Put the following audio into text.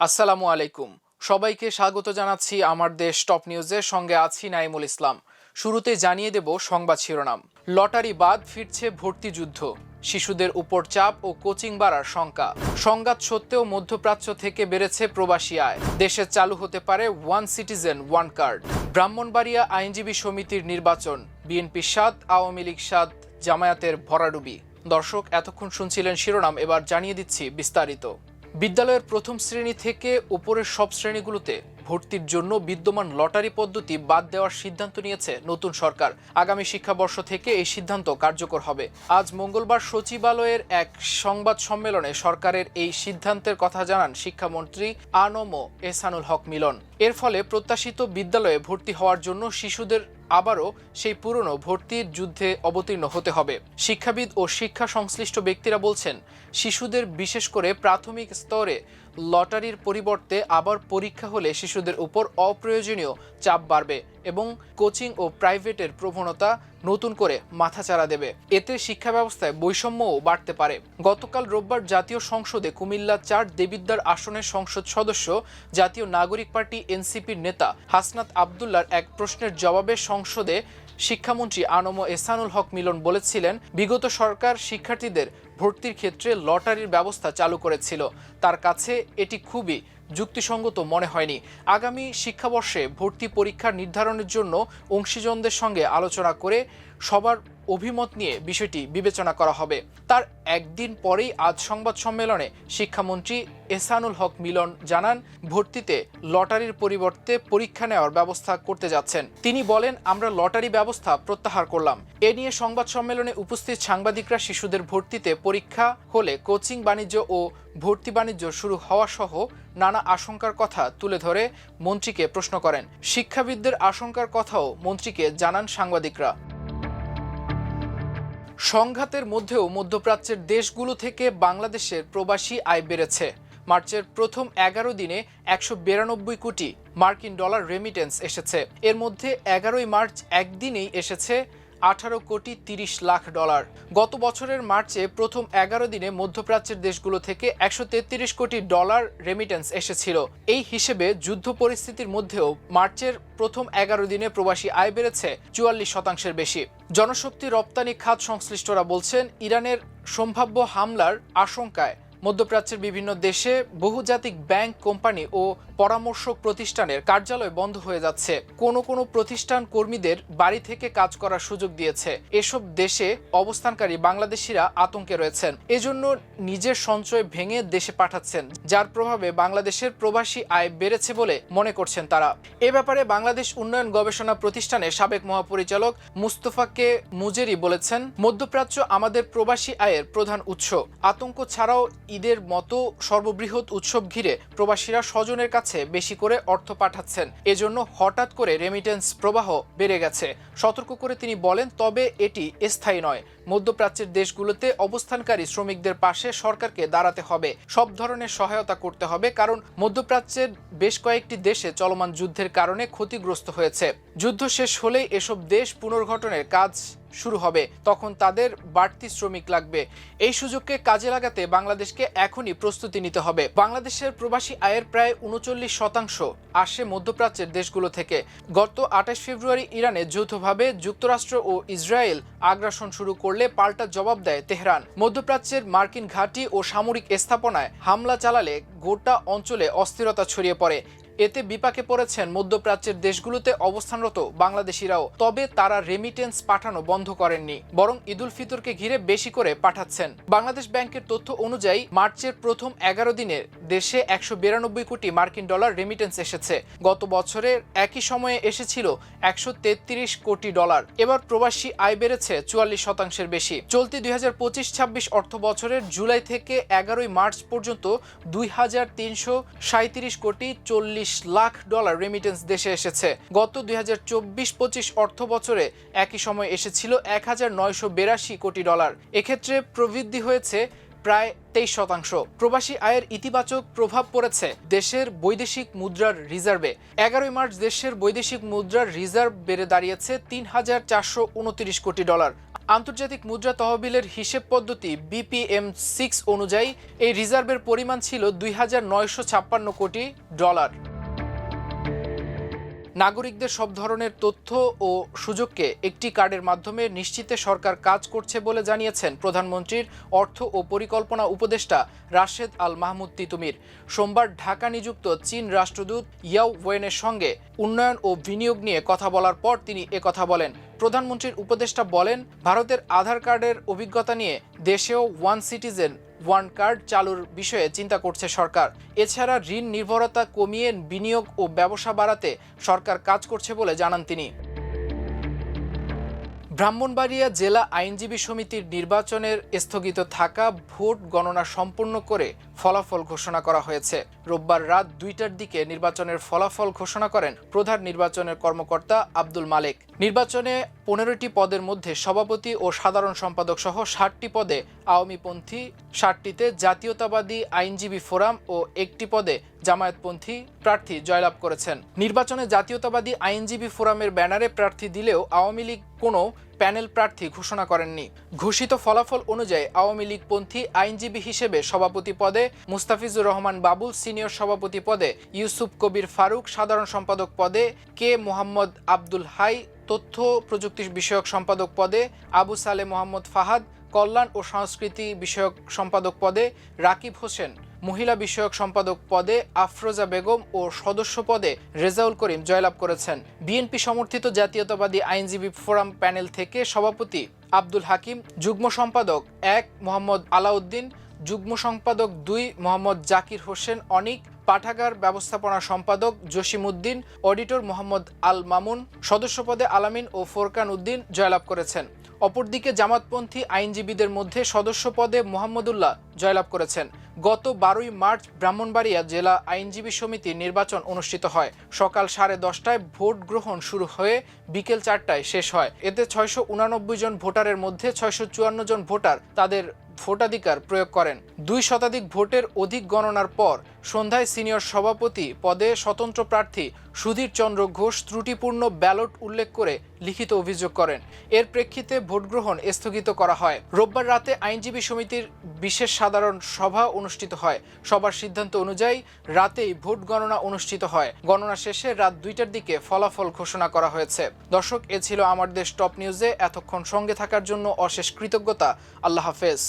আসসালামু আলাইকুম। সবাইকে স্বাগত জানাচ্ছি আমার দেশ টপ নিউজের সঙ্গে আছি নাইমুল ইসলাম। শুরুতে জানিয়ে দেব সংবাদ শিরোনাম। লটারি বাদ ফিরছে ভর্তি যুদ্ধ, শিশুদের উপর চাপ ও কোচিং বাড়ার শঙ্কা। সংঘাত সত্ত্বেও মধ্যপ্রাচ্য থেকে বেড়েছে প্রবাসী আয়, দেশে চালু হতে পারে one citizen one card. Brahmanbaria আইনজীবী সমিতির নির্বাচন, বিএনপি ৭, আওয়ামী লীগ ৭, জামায়াতের ভরাডুবি। দর্শক, এতক্ষণ শুনছিলেন শিরোনাম, এবার জানিয়ে দিচ্ছি বিস্তারিত। বিদ্যালয়ের প্রথম শ্রেণী থেকে উপরের সব শ্রেণীগুলোতে ভর্তির জন্য বিদ্যমান লটারি পদ্ধতি বাদ দেওয়ার সিদ্ধান্ত নিয়েছে নতুন সরকার। আগামী শিক্ষাবর্ষ থেকে এই সিদ্ধান্ত কার্যকর হবে। আজ মঙ্গলবার সচিবালয়ের এক সংবাদ সম্মেলনে সরকারের এই সিদ্ধান্তের কথা জানান শিক্ষামন্ত্রী আ.ন.ম এহসানুল হক মিলন। এর ফলে প্রত্যাশিত বিদ্যালয়ে ভর্তি হওয়ার জন্য শিশুদের আবারও সেই পুরনো ভর্তির যুদ্ধে অবতীর্ণ হতে হবে। শিক্ষাবিদ ও শিক্ষা সংশ্লিষ্ট ব্যক্তিরা বলছেন, শিশুদের বিশেষ করে প্রাথমিক স্তরে লটারির পরিবর্তে আবার পরীক্ষা হলে শিশুদের উপর অপ্রয়োজনীয় চাপ বাড়বে এবং কোচিং ও প্রাইভেটের প্রবণতা নতুন করে মাথাচাড়া দেবে। এতে শিক্ষা ব্যবস্থায় বৈষম্যও বাড়তে পারে। গতকাল রোববার জাতীয় সংসদে কুমিল্লা ৪ দেবিদ্বার আসনের সংসদ সদস্য জাতীয় নাগরিক পার্টি এনসিপির নেতা হাসনাত আবদুল্লার এক প্রশ্নের জবাবে সংসদে শিক্ষামন্ত্রী আ.ন.ম এহসানুল হক মিলন বলেছিলেন, বিগত সরকার শিক্ষার্থীদের ভর্তির ক্ষেত্রে লটারির ব্যবস্থা চালু করেছিল। তার কাছে এটি খুবই যুক্তিসঙ্গত মনে হয়নি। আগামী শিক্ষাবর্ষে ভর্তি পরীক্ষা নির্ধারণের জন্য অংশীজনদের সঙ্গে আলোচনা করে সবার অভিমত নিয়ে বিষয়টি বিবেচনা করা হবে। তার একদিন পরেই আজ সংবাদ সম্মেলনে শিক্ষামন্ত্রী এহসানুল হক মিলন জানান, ভর্তিতে লটারির পরিবর্তে পরীক্ষা নেওয়ার ব্যবস্থা করতে যাচ্ছেন। তিনি বলেন, আমরা লটারি ব্যবস্থা প্রত্যাহার করলাম। এ নিয়ে সংবাদ সম্মেলনে উপস্থিত সাংবাদিকরা শিশুদের ভর্তিতে পরীক্ষা হলে কোচিং বাণিজ্য ও ভর্তি বাণিজ্য শুরু হওয়া সহ নানা আশঙ্কার কথা তুলে ধরে মন্ত্রীকে প্রশ্ন করেন। শিক্ষাবিদদের আশঙ্কার কথাও মন্ত্রীকে জানান সাংবাদিকরা। সংঘাতের মধ্যেও মধ্যপ্রাচ্যের দেশগুলো থেকে বাংলাদেশের প্রবাসী আয় বেড়েছে। মার্চের প্রথম 11 দিনে 192 কোটি মার্কিন ডলার রেমিটেন্স এসেছে। এর মধ্যে 11ই মার্চ একদিনেই এসেছে 18 কোটি 30 লাখ ডলার। গত বছরের মার্চে প্রথম 11 দিনে মধ্যপ্রাচ্যের দেশগুলো থেকে 133 কোটি ডলার রেমিটেন্স এসেছিল। এই হিসেবে যুদ্ধ পরিস্থিতির মধ্যেও মার্চের প্রথম 11 দিনে প্রবাসী আয় বেড়েছে 44% বেশি। জনশক্তি রপ্তানি খাত সংশ্লিষ্টরা বলছেন, ইরানের সম্ভাব্য হামলার আশঙ্কায় মধ্যপ্রাচ্যের বিভিন্ন দেশে বহুজাতিক ব্যাংক, কোম্পানি ও পরামর্শক প্রতিষ্ঠানের কার্যালয় বন্ধ হয়ে যাচ্ছে। কোনো প্রতিষ্ঠান কর্মীদের বাড়ি থেকে কাজ করার সুযোগ দিয়েছে। এসব দেশে অবস্থানকারী বাংলাদেশিরা আতঙ্কে রয়েছেন, এজন্য নিজের সঞ্চয় ভেঙে দেশে পাঠাচ্ছেন, যার প্রভাবে বাংলাদেশের প্রবাসী আয় বেড়েছে বলে মনে করছেন তারা। এ ব্যাপারে বাংলাদেশ উন্নয়ন গবেষণা প্রতিষ্ঠানের সাবেক মহাপরিচালক মুস্তফা কে মুজেরি বলেছেন, মধ্যপ্রাচ্য আমাদের প্রবাসী আয়ের প্রধান উৎস। আতঙ্ক ছাড়াও ঈদের মতো সর্ববৃহৎ উৎসব ঘিরে প্রবাসীরা স্বজনের কাছে বেশি করে অর্থ পাঠাচ্ছেন, এজন্য হঠাৎ করে রেমিটেন্স প্রবাহ বেড়ে গেছে। সতর্ক করে তিনি বলেন, তবে এটি স্থায়ী নয়। মধ্যপ্রাচ্যের দেশগুলোতে অবস্থানকারী শ্রমিকদের পাশে সরকারকে দাঁড়াতে হবে, সব ধরনের সহায়তা করতে হবে, কারণ মধ্যপ্রাচ্যের বেশ কয়েকটি দেশে চলমান যুদ্ধের কারণে ক্ষতিগ্রস্ত হয়েছে। যুদ্ধ শেষ হলেই এসব দেশ পুনর্গঠনের কাজ শুরু হবে, তখন তাদের বাড়তি শ্রমিক লাগবে। এই সুযোগকে কাজে লাগাতে বাংলাদেশকে এখনই প্রস্তুতি নিতে হবে। বাংলাদেশের প্রবাসী আয়ের প্রায় 39% আসে মধ্যপ্রাচ্যের দেশগুলো থেকে। গত 28 ফেব্রুয়ারি ইরানে যৌথভাবে যুক্তরাষ্ট্র ও ইসরায়েল আগ্রাসন শুরু করলে পাল্টা জবাব দেয় তেহরান। মধ্যপ্রাচ্যের মার্কিন ঘাঁটি ও সামরিক স্থাপনায় হামলা চালালে গোটা অঞ্চলে অস্থিরতা ছড়িয়ে পড়ে। এতে বিপাকে পড়েছেন মধ্যপ্রাচ্যের দেশগুলোতে অবস্থানরত বাংলাদেশিরাও। তবে তারা রেমিটেন্স পাঠানো বন্ধ করেননি, বরং ঈদুল ফিতরকে ঘিরে বেশি করে পাঠাচ্ছেন। বাংলাদেশ ব্যাংকের তথ্য অনুযায়ী মার্চের প্রথম 11 দিনে দেশে 192 কোটি মার্কিন ডলার রেমিটেন্স এসেছে। গত বছরের একই সময়ে এসেছিল 133 কোটি ডলার। এবার প্রবাসী আয় বেড়েছে 44% বেশি। চলতি 2025-26 অর্থ বছরের জুলাই থেকে 11ই মার্চ পর্যন্ত 2337 কোটি 40 লাখ ডলার রেমিটেন্স দেশে এসেছে। গত 2024-25 অর্থ বছরে একই সময় এসেছিল 1982 কোটি ডলার। এক্ষেত্রে প্রবৃদ্ধি হয়েছে প্রায় 23%। প্রবাসী আয়ের ইতিবাচক প্রভাব পড়েছে দেশের বৈদেশিক মুদ্রার রিজার্ভে। 11ই মার্চ দেশের বৈদেশিক মুদ্রার রিজার্ভ বেড়ে দাঁড়িয়েছে 3429 কোটি ডলার। আন্তর্জাতিক মুদ্রা তহবিলের হিসেব পদ্ধতি BPM-6 অনুযায়ী এই রিজার্ভের পরিমাণ ছিল $2,956 কোটি। নাগরিকদের সব ধরনের তথ্য ও সুযোগকে একটি কার্ডের মাধ্যমে নিশ্চিতে সরকার কাজ করছে বলে জানিয়েছেন প্রধানমন্ত্রীর অর্থ ও পরিকল্পনা উপদেষ্টা রাশেদ আল মাহমুদ তিতুমির। সোমবার ঢাকা নিযুক্ত চীন রাষ্ট্রদূত ইয়াও ওয়েনের সঙ্গে উন্নয়ন ও বিনিয়োগ নিয়ে কথা বলার পর তিনি একথা বলেন। প্রধানমন্ত্রীর উপদেষ্টা বলেন, ভারতের আধার কার্ডের অভিজ্ঞতা নিয়ে দেশেও ওয়ান সিটিজেন ওয়ান কার্ড চালুর বিষয়ে চিন্তা করছে সরকার। এছাড়া ঋণ নির্ভরতা কমিয়ে বিনিয়োগ ও ব্যবসা বাড়াতে সরকার কাজ করছে বলে জানান তিনি। ব্রাহ্মণবাড়িয়া জেলা আইনজীবী সমিতির নির্বাচনের স্থগিত থাকা ভোট গণনা সম্পন্ন করে ফলাফল ঘোষণা করা হয়েছে। রোববার রাত 2টার দিকে নির্বাচনের ফলাফল ঘোষণা করেন প্রধান নির্বাচনের কর্মকর্তা আব্দুল মালেক। নির্বাচনে 15টি পদের মধ্যে সভাপতি ও সাধারণ সম্পাদক সহ 60টি পদে আওয়ামীপন্থী, 60টিতে জাতীয়তাবাদী আইনজীবী ফোরাম ও 1টি পদে জামায়াতপন্থী প্রার্থী জয়লাভ করেছেন। নির্বাচনে জাতীয়তাবাদী আইনজীবী ফোরামের ব্যানারে প্রার্থী দিলেও আওয়ামী লীগ কোনো প্যানেল প্রার্থী ঘোষণা করেননি। ঘোষিত ফলাফল অনুযায়ী আওয়ামী লীগপন্থী আইনজীবী হিসেবে সভাপতি পদে মুস্তাফিজুর রহমান বাবুল, সিনিয়র সভাপতি পদে ইউসুফ কবির ফারুক, সাধারণ সম্পাদক পদে কে মোহাম্মদ আব্দুল হাই, তথ্য প্রযুক্তি বিষয়ক সম্পাদক পদে আবু সালে মোহাম্মদ ফাহাদ, কল্যাণ ও সংস্কৃতি বিষয়ক সম্পাদক পদে রাকিব হোসেন, মহিলা বিষয়ক সম্পাদক পদে আফরোজা বেগম ও সদস্য পদে রেজাউল করিম জয়লাভ করেছেন। বিএনপি সমর্থিত জাতীয়তাবাদী আইনজীবী ফোরাম প্যানেল থেকে সভাপতি আব্দুল হাকিম, যুগ্ম সম্পাদক 1 মোহাম্মদ আলাউদ্দিন, যুগ্ম সম্পাদক 2 মোহাম্মদ জাকির হোসেন অনিক, পাঠাগার ব্যবস্থাপনা সম্পাদক জসিমউদ্দিন, অডিটর মোহাম্মদ আল মামুন, সদস্য পদে আলামিন ও ফোরকান উদ্দিন জয়লাভ করেছেন। অপরদিকে জামাতপন্থী আইনজীবীদের মধ্যে সদস্য পদে মোহাম্মদুল্লাহ জয়লাভ করেছেন। গত 12ই মার্চ ব্রাহ্মণবাড়িয়া জেলা আইনজীবী সমিতির নির্বাচন অনুষ্ঠিত হয়। সকাল 10:30টায় ভোট গ্রহণ শুরু হয়ে বিকেল 4টায় শেষ হয়। এতে 689 জন ভোটারের মধ্যে 654 জন ভোটার তাদের ভোটাধিকার প্রয়োগ করেন। 2 শতাধিক ভোটের অধিক গণনার পর সন্ধ্যায় সিনিয়র সভাপতি পদে স্বতন্ত্র প্রার্থী সুধীর চন্দ্র ঘোষ ত্রুটিপূর্ণ ব্যালট উল্লেখ করে লিখিত অভিযোগ করেন। এর প্রেক্ষিতে ভোট গ্রহণ স্থগিত করা হয়। রোববার রাতে আইনজীবী সমিতির বিশেষ সাধারণ সভা অনুষ্ঠিত হয়। সভার সিদ্ধান্ত অনুযায়ী রাতেই ভোট গণনা অনুষ্ঠিত হয়। গণনা শেষে রাত 2টার দিকে ফলাফল ঘোষণা করা হয়েছে। দর্শক, এ ছিল আমার দেশ টপ নিউজে। এতক্ষণ সঙ্গে থাকার জন্য অশেষ কৃতজ্ঞতা। আল্লাহ হাফেজ।